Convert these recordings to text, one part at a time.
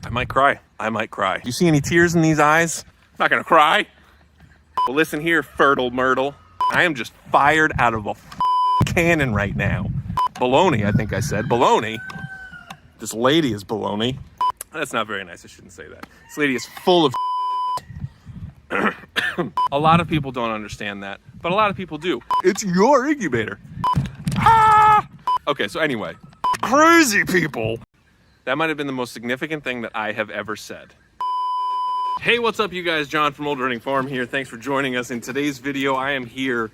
I might cry. I might cry. You see any tears in these eyes? I'm not gonna cry. Well, listen here, fertile myrtle. I am just fired out of a cannon right now. Baloney, I think I said. Baloney? This lady is baloney. That's not very nice. I shouldn't say that. This lady is full of A lot of people don't understand that, but a lot of people do. It's your incubator. Ah! Okay, so anyway, crazy people. That might have been the most significant thing that I have ever said. Hey, what's up, you guys? John from Old Running Farm here. Thanks for joining us. In today's video, I am here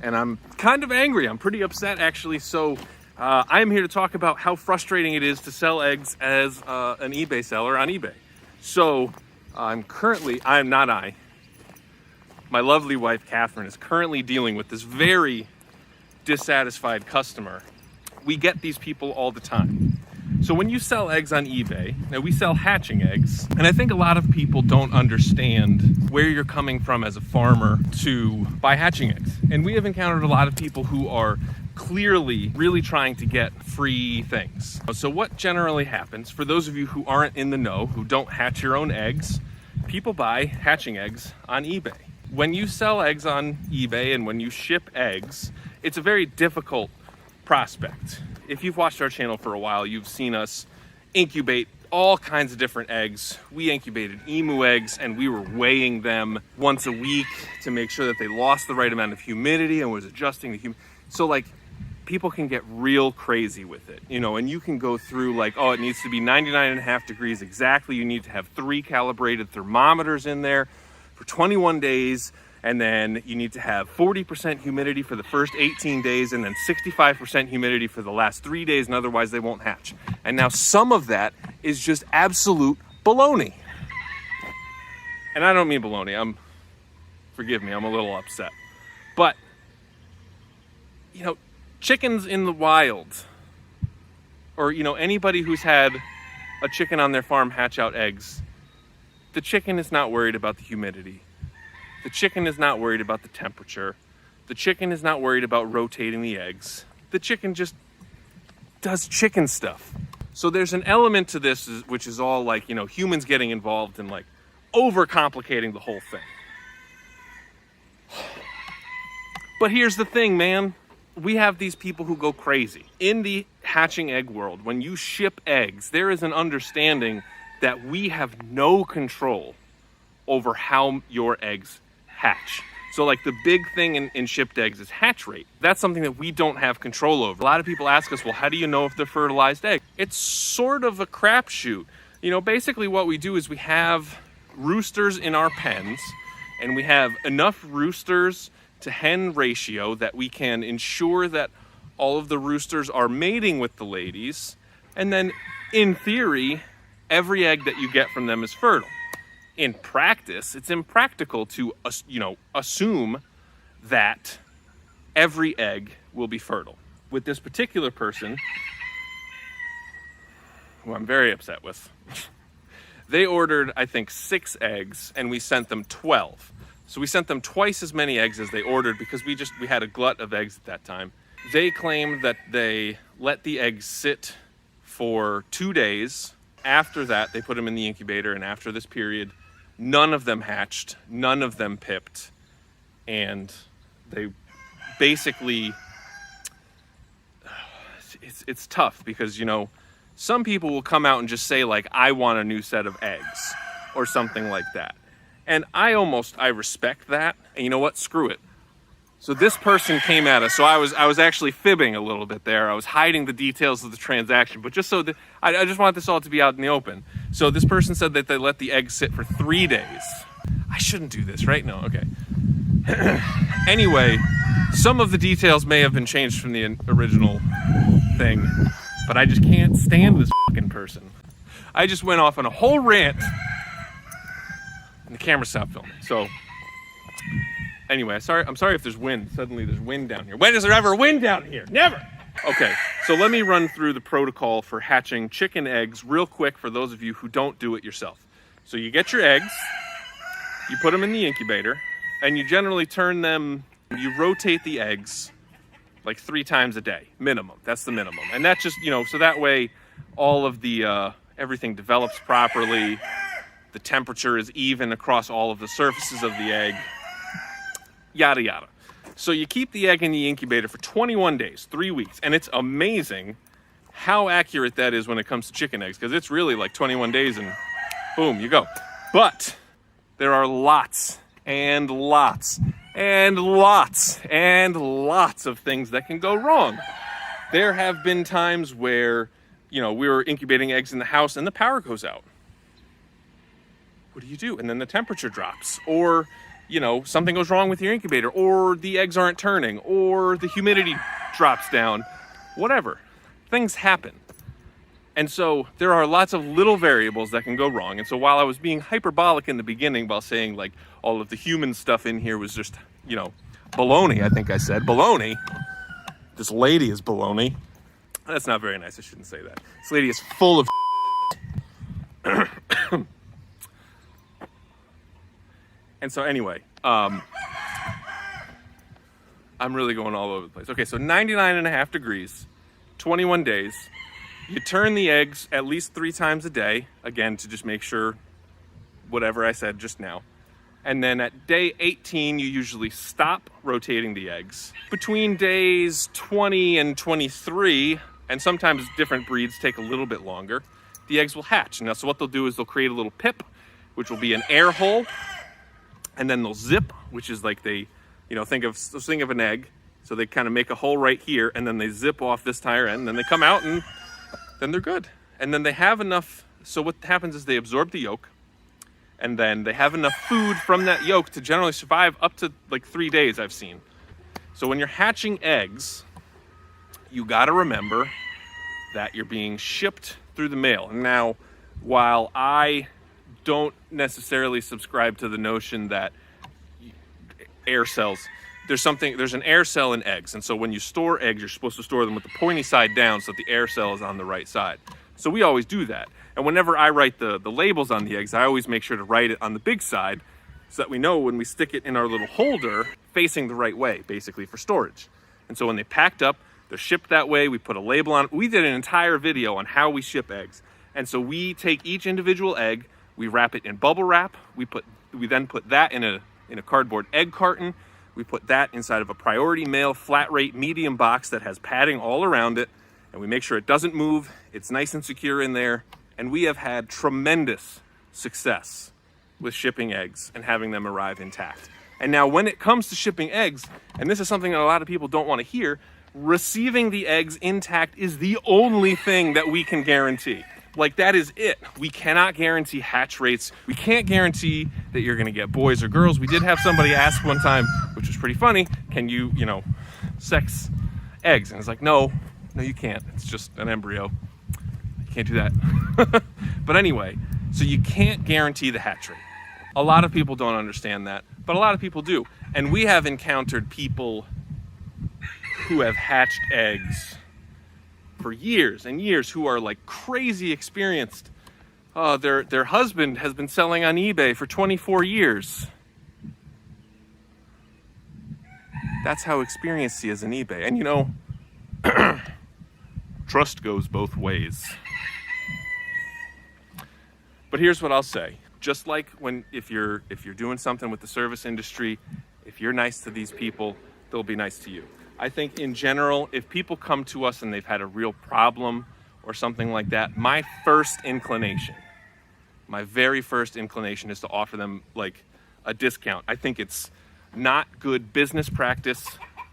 and I'm kind of angry. I'm pretty upset, actually. So I am here to talk about how frustrating it is to sell eggs as an eBay seller on eBay. So my lovely wife, Catherine, is currently dealing with this very dissatisfied customer. We get these people all the time. So when you sell eggs on eBay, now we sell hatching eggs, and I think a lot of people don't understand where you're coming from as a farmer to buy hatching eggs. And we have encountered a lot of people who are clearly really trying to get free things. So what generally happens, for those of you who aren't in the know, who don't hatch your own eggs, people buy hatching eggs on eBay. When you sell eggs on eBay and when you ship eggs, it's a very difficult prospect. If you've watched our channel for a while, you've seen us incubate all kinds of different eggs. We incubated emu eggs and we were weighing them once a week to make sure that they lost the right amount of humidity and was adjusting the humidity. So like, people can get real crazy with it, you know, and you can go through like, oh, it needs to be 99.5 degrees exactly. You need to have 3 calibrated thermometers in there for 21 days. And then you need to have 40% humidity for the first 18 days and then 65% humidity for the last 3 days, and otherwise they won't hatch. And now some of that is just absolute baloney. And I don't mean baloney, forgive me, I'm a little upset. But, you know, chickens in the wild, or, you know, anybody who's had a chicken on their farm hatch out eggs, the chicken is not worried about the humidity. The chicken is not worried about the temperature. The chicken is not worried about rotating the eggs. The chicken just does chicken stuff. So there's an element to this which is all like, you know, humans getting involved in like overcomplicating the whole thing. But here's the thing, man. We have these people who go crazy. In the hatching egg world, when you ship eggs, there is an understanding that we have no control over how your eggs hatch. So like the big thing in shipped eggs is hatch rate. That's something that we don't have control over. A lot of people ask us, well, how do you know if they're fertilized eggs? It's sort of a crapshoot. You know, basically what we do is we have roosters in our pens, and we have enough roosters to hen ratio that we can ensure that all of the roosters are mating with the ladies. And then in theory, every egg that you get from them is fertile. In practice, it's impractical to, assume that every egg will be fertile. With this particular person, who I'm very upset with, they ordered, I think, 6 eggs, and we sent them 12. So we sent them twice as many eggs as they ordered because we had a glut of eggs at that time. They claimed that they let the eggs sit for 2 days. After that, they put them in the incubator, and after this period, none of them hatched, none of them pipped, and they basically, it's tough because, you know, some people will come out and just say like, I want a new set of eggs or something like that. And I respect that. And you know what? Screw it. So this person came at us. So I was actually fibbing a little bit there. I was hiding the details of the transaction, but just so that I just want this all to be out in the open. So this person said that they let the eggs sit for 3 days. I shouldn't do this, right? No, okay. Anyway, some of the details may have been changed from the original thing, but I just can't stand this fucking person. I just went off on a whole rant, and the camera stopped filming. So anyway, I'm sorry if there's wind. Suddenly there's wind down here. When is there ever wind down here? Never! Okay, so let me run through the protocol for hatching chicken eggs real quick for those of you who don't do it yourself. So you get your eggs, you put them in the incubator, and you generally you rotate the eggs like 3 times a day, minimum. That's the minimum. And that just, you know, so that way all of the everything develops properly, the temperature is even across all of the surfaces of the egg, yada yada. So you keep the egg in the incubator for 21 days, 3 weeks, and it's amazing how accurate that is when it comes to chicken eggs, because it's really like 21 days and boom, you go. But there are lots and lots and lots and lots of things that can go wrong. There have been times where, we were incubating eggs in the house and the power goes out. What do you do? And then the temperature drops, or something goes wrong with your incubator, or the eggs aren't turning, or the humidity drops down, whatever. Things happen. And so there are lots of little variables that can go wrong. And so while I was being hyperbolic in the beginning while saying like all of the human stuff in here was just, baloney, I think I said. Baloney. This lady is baloney. That's not very nice. I shouldn't say that. This lady is full of And so anyway, I'm really going all over the place. Okay, so 99.5 degrees, 21 days. You turn the eggs at least 3 times a day, again, to just make sure whatever I said just now. And then at day 18, you usually stop rotating the eggs. Between days 20 and 23, and sometimes different breeds take a little bit longer, the eggs will hatch. Now, so what they'll do is they'll create a little pip, which will be an air hole. And then they'll zip, which is like they, think of an egg. So they kind of make a hole right here, and then they zip off this tire end, and then they come out, and then they're good. And then they have enough. So what happens is they absorb the yolk, and then they have enough food from that yolk to generally survive up to like 3 days, I've seen. So when you're hatching eggs, you got to remember that you're being shipped through the mail. Now, while I don't necessarily subscribe to the notion that air cells, there's an air cell in eggs. And so when you store eggs, you're supposed to store them with the pointy side down so that the air cell is on the right side. So we always do that. And whenever I write the labels on the eggs, I always make sure to write it on the big side so that we know when we stick it in our little holder, facing the right way, basically for storage. And so when they packed up, they're shipped that way. We put a label on it. We did an entire video on how we ship eggs. And so we take each individual egg, we wrap it in bubble wrap. We then put that in a cardboard egg carton. We put that inside of a priority mail flat rate medium box that has padding all around it. And we make sure it doesn't move. It's nice and secure in there. And we have had tremendous success with shipping eggs and having them arrive intact. And now when it comes to shipping eggs, and this is something that a lot of people don't want to hear, receiving the eggs intact is the only thing that we can guarantee. Like, that is it. We cannot guarantee hatch rates. We can't guarantee that you're going to get boys or girls. We did have somebody ask one time, which was pretty funny, can you, sex eggs? And it's like, no, you can't. It's just an embryo. You can't do that. But anyway, so you can't guarantee the hatch rate. A lot of people don't understand that, but a lot of people do. And we have encountered people who have hatched eggs for years and years who are like crazy experienced. Their husband has been selling on eBay for 24 years. That's how experienced he is in eBay. And trust goes both ways. But here's what I'll say. Just like if you're doing something with the service industry, if you're nice to these people, they'll be nice to you. I think in general, if people come to us and they've had a real problem or something like that, my very first inclination is to offer them like a discount. I think it's not good business practice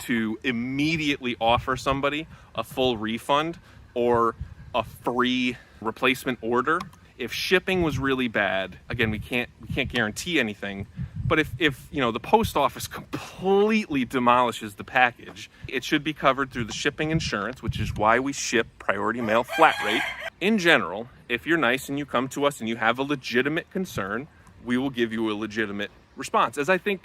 to immediately offer somebody a full refund or a free replacement order. If shipping was really bad, again, we can't guarantee anything. But if the post office completely demolishes the package, it should be covered through the shipping insurance, which is why we ship priority mail flat rate. In general, if you're nice and you come to us and you have a legitimate concern, we will give you a legitimate response, as I think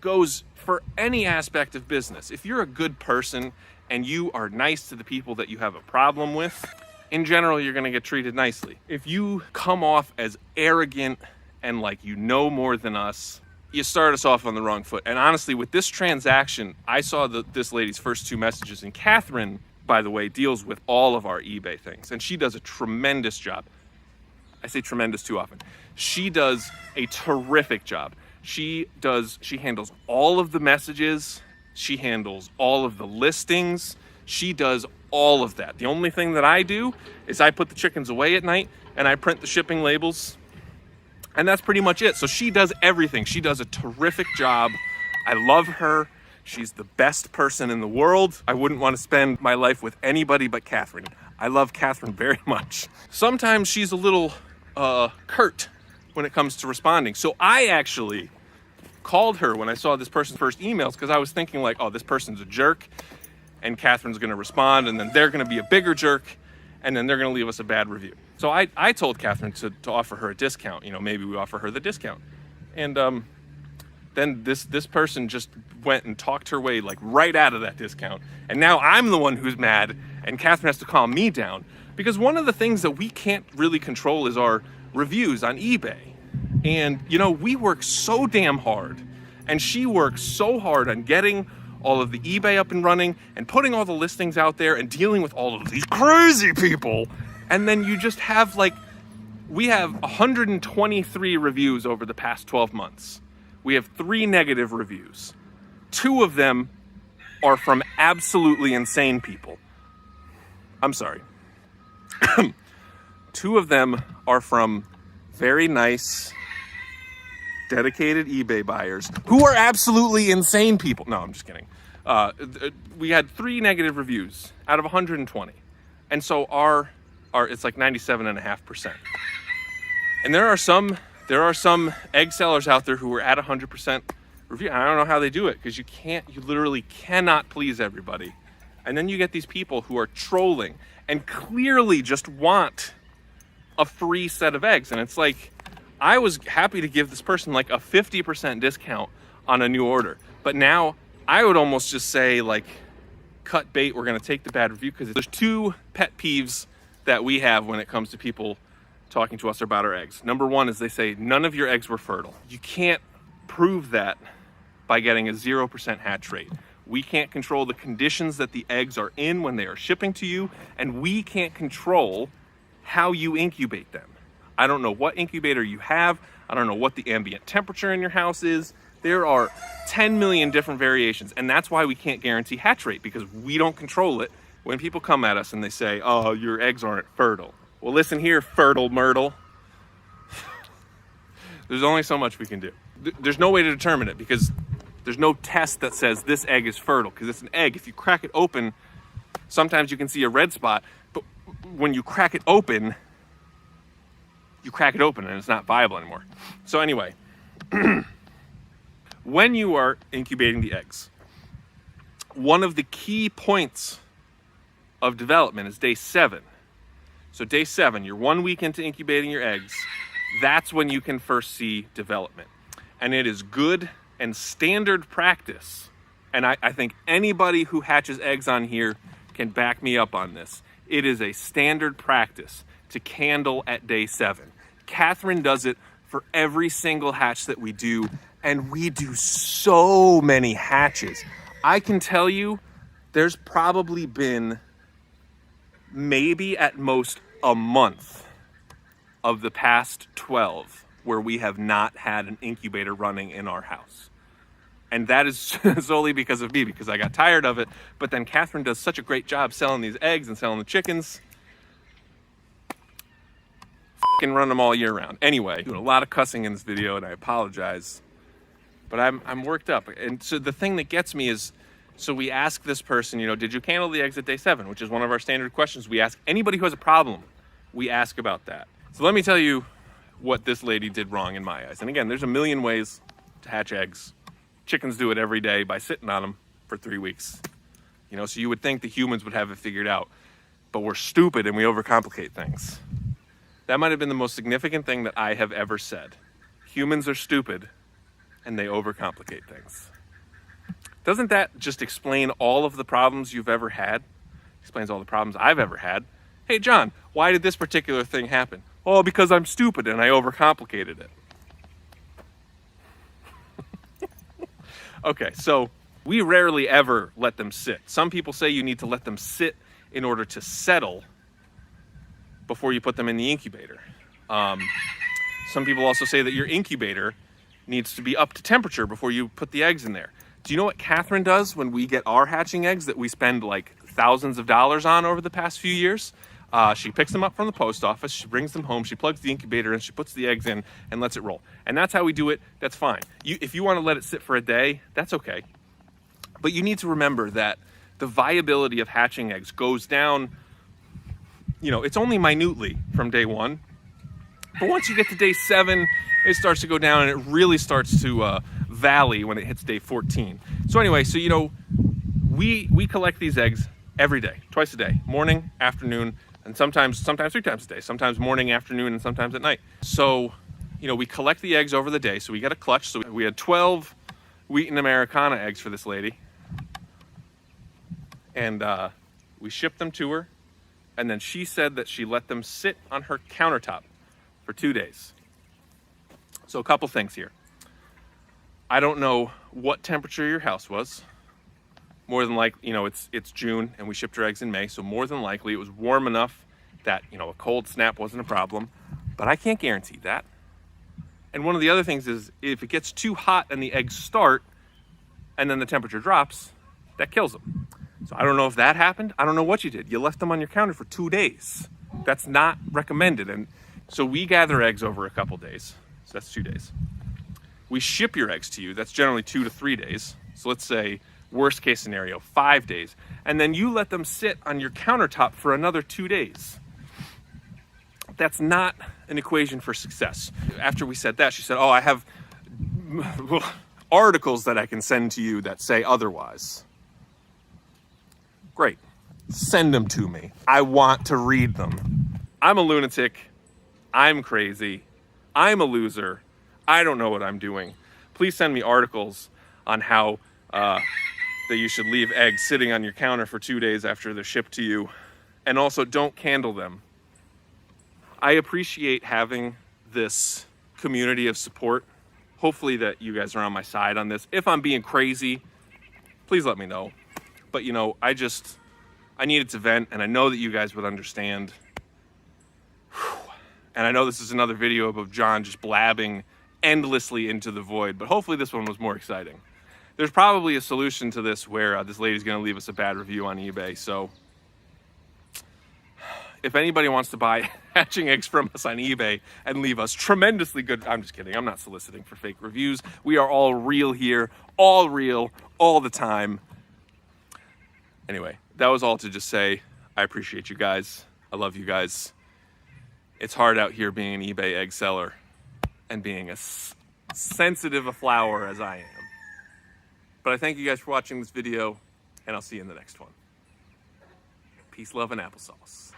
goes for any aspect of business. If you're a good person and you are nice to the people that you have a problem with, in general, you're going to get treated nicely. If you come off as arrogant and like you know more than us, you start us off on the wrong foot. And honestly, with this transaction, I saw this lady's first 2 messages, and Catherine, by the way, deals with all of our eBay things, and she does a tremendous job. I say tremendous too often. She does a terrific job. She handles all of the messages. She handles all of the listings. She does all of that. The only thing that I do is I put the chickens away at night and I print the shipping labels. And that's pretty much it. So she does everything. She does a terrific job. I love her. She's the best person in the world. I wouldn't want to spend my life with anybody but Catherine. I love Catherine very much. Sometimes she's a little curt when it comes to responding. So I actually called her when I saw this person's first emails because I was thinking like, oh, this person's a jerk and Catherine's going to respond and then they're going to be a bigger jerk and then they're going to leave us a bad review. So I told Catherine to offer her a discount. You know, maybe we offer her the discount. And then this person just went and talked her way like right out of that discount. And now I'm the one who's mad and Catherine has to calm me down. Because one of the things that we can't really control is our reviews on eBay. And, you know, we work so damn hard. And she works so hard on getting all of the eBay up and running and putting all the listings out there and dealing with all of these crazy people. And then you just have like, we have 123 reviews over the past 12 months. We have 3 negative reviews. 2 of them are from absolutely insane people. I'm sorry. 2 of them are from very nice, dedicated eBay buyers who are absolutely insane people. No, I'm just kidding. We had 3 negative reviews out of 120. And so our it's like 97.5%. And there are some egg sellers out there who are at 100% review. I don't know how they do it because you literally cannot please everybody. And then you get these people who are trolling and clearly just want a free set of eggs. And it's like, I was happy to give this person like a 50% discount on a new order. But now I would almost just say like, cut bait, we're gonna take the bad review, because there's 2 pet peeves that we have when it comes to people talking to us about our eggs. Number 1 is they say, none of your eggs were fertile. You can't prove that by getting a 0% hatch rate. We can't control the conditions that the eggs are in when they are shipping to you, and we can't control how you incubate them. I don't know what incubator you have. I don't know what the ambient temperature in your house is. There are 10 million different variations, and that's why we can't guarantee hatch rate, because we don't control it. When people come at us and they say, oh, your eggs aren't fertile. Well, listen here, fertile myrtle. There's only so much we can do. There's no way to determine it because there's no test that says this egg is fertile, because it's an egg. If you crack it open, sometimes you can see a red spot, but when you crack it open and it's not viable anymore. So anyway, when you are incubating the eggs, one of the key points of development is day 7. So day 7, you're 1 week into incubating your eggs. That's when you can first see development. And it is good and standard practice. And I think anybody who hatches eggs on here can back me up on this. It is a standard practice to candle at day 7. Catherine does it for every single hatch that we do. And we do so many hatches. I can tell you there's probably been maybe at most a month of the past 12 where we have not had an incubator running in our house. And that is solely because of me, because I got tired of it. But then Catherine does such a great job selling these eggs and selling the chickens. F***ing run them all year round. Anyway, doing a lot of cussing in this video and I apologize. But I'm worked up. And so the thing that gets me is, so we ask this person, did you candle the eggs at day 7? Which is one of our standard questions. We ask anybody who has a problem, we ask about that. So let me tell you what this lady did wrong in my eyes. And again, there's a million ways to hatch eggs. Chickens do it every day by sitting on them for 3 weeks. So you would think the humans would have it figured out. But we're stupid and we overcomplicate things. That might have been the most significant thing that I have ever said. Humans are stupid and they overcomplicate things. Doesn't that just explain all of the problems you've ever had? Explains all the problems I've ever had. Hey, John, why did this particular thing happen? Oh, because I'm stupid and I overcomplicated it. Okay, so we rarely ever let them sit. Some people say you need to let them sit in order to settle before you put them in the incubator. Some people also say that your incubator needs to be up to temperature before you put the eggs in there. Do you know what Catherine does when we get our hatching eggs that we spend like thousands of dollars on over the past few years? She picks them up from the post office, she brings them home, she plugs the incubator in, she puts the eggs in and lets it roll. And that's how we do it. That's fine. If you want to let it sit for a day, that's okay. But you need to remember that the viability of hatching eggs goes down, it's only minutely from day 1. But once you get to day 7, it starts to go down, and it really starts to valley when it hits day 14. So anyway, we collect these eggs every day, twice a day, morning, afternoon, and sometimes 3 times a day, sometimes morning, afternoon, and sometimes at night. So, we collect the eggs over the day. So we got a clutch. So we had 12 Wheaton Americana eggs for this lady. And we shipped them to her. And then she said that she let them sit on her countertop for 2 days. So a couple things here. I don't know what temperature your house was. More than likely, it's June and we shipped her eggs in May. So more than likely it was warm enough that, a cold snap wasn't a problem. But I can't guarantee that. And one of the other things is if it gets too hot and the eggs start and then the temperature drops, that kills them. So I don't know if that happened. I don't know what you did. You left them on your counter for 2 days. That's not recommended. And so we gather eggs over a couple days. So that's 2 days. We ship your eggs to you. That's generally 2 to 3 days. So let's say worst case scenario, 5 days. And then you let them sit on your countertop for another 2 days. That's not an equation for success. After we said that, she said, I have articles that I can send to you that say otherwise. Great. Send them to me. I want to read them. I'm a lunatic. I'm crazy. I'm a loser. I don't know what I'm doing. Please send me articles on how that you should leave eggs sitting on your counter for 2 days after they're shipped to you. And also, don't candle them. I appreciate having this community of support. Hopefully that you guys are on my side on this. If I'm being crazy, please let me know. But I needed to vent, and I know that you guys would understand. And I know this is another video of John just blabbing endlessly into the void, but hopefully this one was more exciting. There's probably a solution to this where this lady's gonna leave us a bad review on eBay, so if anybody wants to buy hatching eggs from us on eBay and leave us tremendously good, I'm just kidding, I'm not soliciting for fake reviews. We are all real here, all real, all the time. Anyway, that was all to just say, I appreciate you guys. I love you guys. It's hard out here being an eBay egg seller and being as sensitive a flower as I am. But I thank you guys for watching this video, and I'll see you in the next one. Peace, love, and applesauce.